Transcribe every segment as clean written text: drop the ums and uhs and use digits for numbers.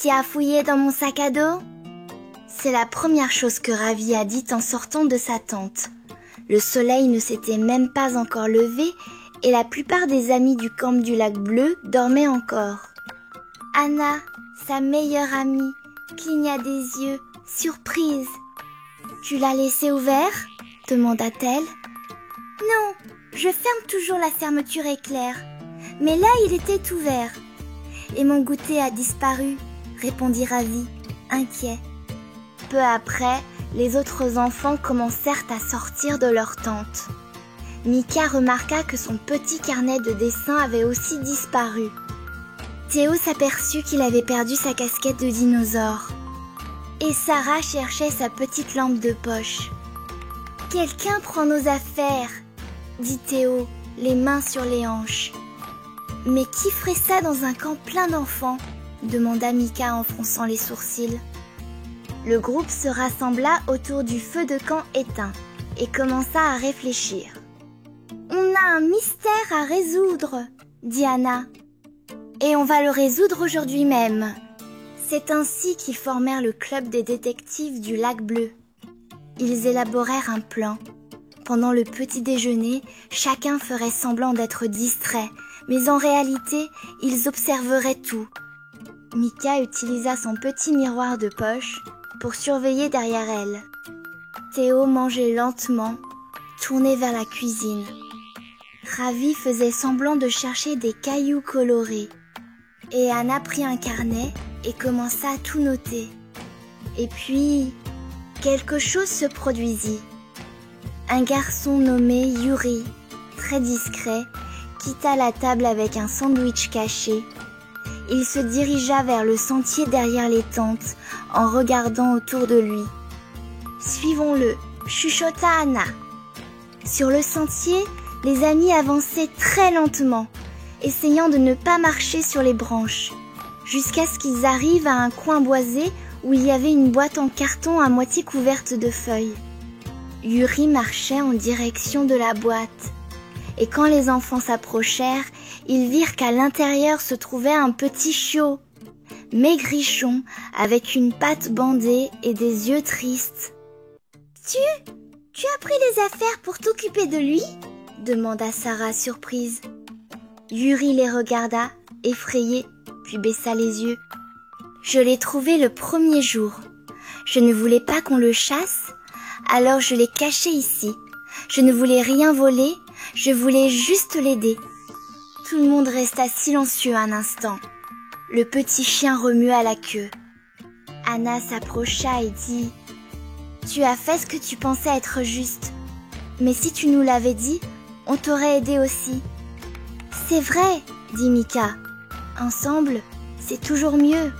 Qui a fouillé dans mon sac à dos? C'est la première chose que Ravi a dite en sortant de sa tente. Le soleil ne s'était même pas encore levé et la plupart des amis du camp du lac bleu dormaient encore. Anna, sa meilleure amie, cligna des yeux, surprise. « Tu l'as laissé ouvert ?» demanda-t-elle. « Non, je ferme toujours la fermeture éclair. Mais là, il était ouvert. Et mon goûter a disparu, » répondit Ravi, inquiet. Peu après, les autres enfants commencèrent à sortir de leur tente. Mika remarqua que son petit carnet de dessin avait aussi disparu. Théo s'aperçut qu'il avait perdu sa casquette de dinosaure. Et Sarah cherchait sa petite lampe de poche. « Quelqu'un prend nos affaires !» dit Théo, les mains sur les hanches. « Mais qui ferait ça dans un camp plein d'enfants ?» demanda Mika en fronçant les sourcils. Le groupe se rassembla autour du feu de camp éteint et commença à réfléchir. « On a un mystère à résoudre !» dit Anna. « Et on va le résoudre aujourd'hui même !» C'est ainsi qu'ils formèrent le club des détectives du lac bleu. Ils élaborèrent un plan. Pendant le petit déjeuner, chacun ferait semblant d'être distrait, mais en réalité, ils observeraient tout. Mika utilisa son petit miroir de poche pour surveiller derrière elle. Théo mangeait lentement, tourné vers la cuisine. Ravi faisait semblant de chercher des cailloux colorés. Et Anna prit un carnet et commença à tout noter. Et puis, quelque chose se produisit. Un garçon nommé Yuri, très discret, quitta la table avec un sandwich caché. Il se dirigea vers le sentier derrière les tentes en regardant autour de lui. « Suivons-le » chuchota Anna. Sur le sentier, les amis avançaient très lentement, essayant de ne pas marcher sur les branches, jusqu'à ce qu'ils arrivent à un coin boisé où il y avait une boîte en carton à moitié couverte de feuilles. Yuri marchait en direction de la boîte, et quand les enfants s'approchèrent, ils virent qu'à l'intérieur se trouvait un petit chiot, maigrichon, avec une patte bandée et des yeux tristes. « Tu as pris les affaires pour t'occuper de lui ?» demanda Sarah surprise. Yuri les regarda, effrayé, puis baissa les yeux. « Je l'ai trouvé le premier jour. Je ne voulais pas qu'on le chasse, alors je l'ai caché ici. Je ne voulais rien voler, je voulais juste l'aider. » Tout le monde resta silencieux un instant. Le petit chien remua la queue. Anna s'approcha et dit « Tu as fait ce que tu pensais être juste. Mais si tu nous l'avais dit, on t'aurait aidé aussi. » « C'est vrai, » dit Mika. « Ensemble, c'est toujours mieux. »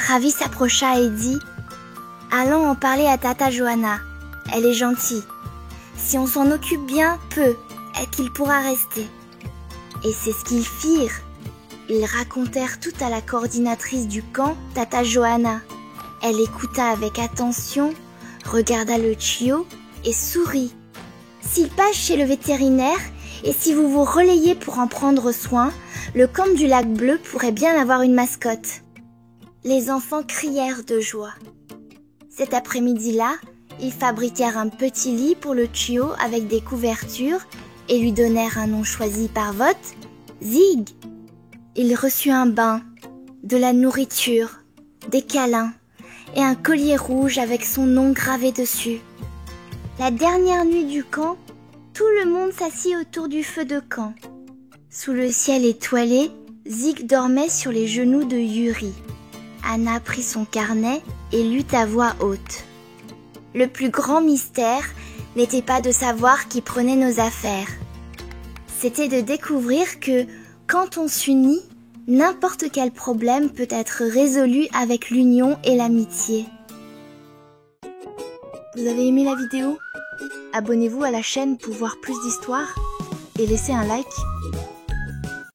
Ravi s'approcha et dit « Allons en parler à Tata Johanna. Elle est gentille. Si on s'en occupe bien, peu, et qu'il pourra rester. » Et c'est ce qu'ils firent. Ils racontèrent tout à la coordinatrice du camp, Tata Johanna. Elle écouta avec attention, regarda le chiot et sourit. « S'il passe chez le vétérinaire, et si vous vous relayez pour en prendre soin, le camp du lac bleu pourrait bien avoir une mascotte. » Les enfants crièrent de joie. Cet après-midi-là, ils fabriquèrent un petit lit pour le chiot avec des couvertures et lui donnèrent un nom choisi par vote, Zig. Il reçut un bain, de la nourriture, des câlins et un collier rouge avec son nom gravé dessus. La dernière nuit du camp, tout le monde s'assit autour du feu de camp. Sous le ciel étoilé, Zig dormait sur les genoux de Yuri. Anna prit son carnet et lut à voix haute. Le plus grand mystère n'était pas de savoir qui prenait nos affaires. C'était de découvrir que, quand on s'unit, n'importe quel problème peut être résolu avec l'union et l'amitié. Vous avez aimé la vidéo ? Abonnez-vous à la chaîne pour voir plus d'histoires et laissez un like.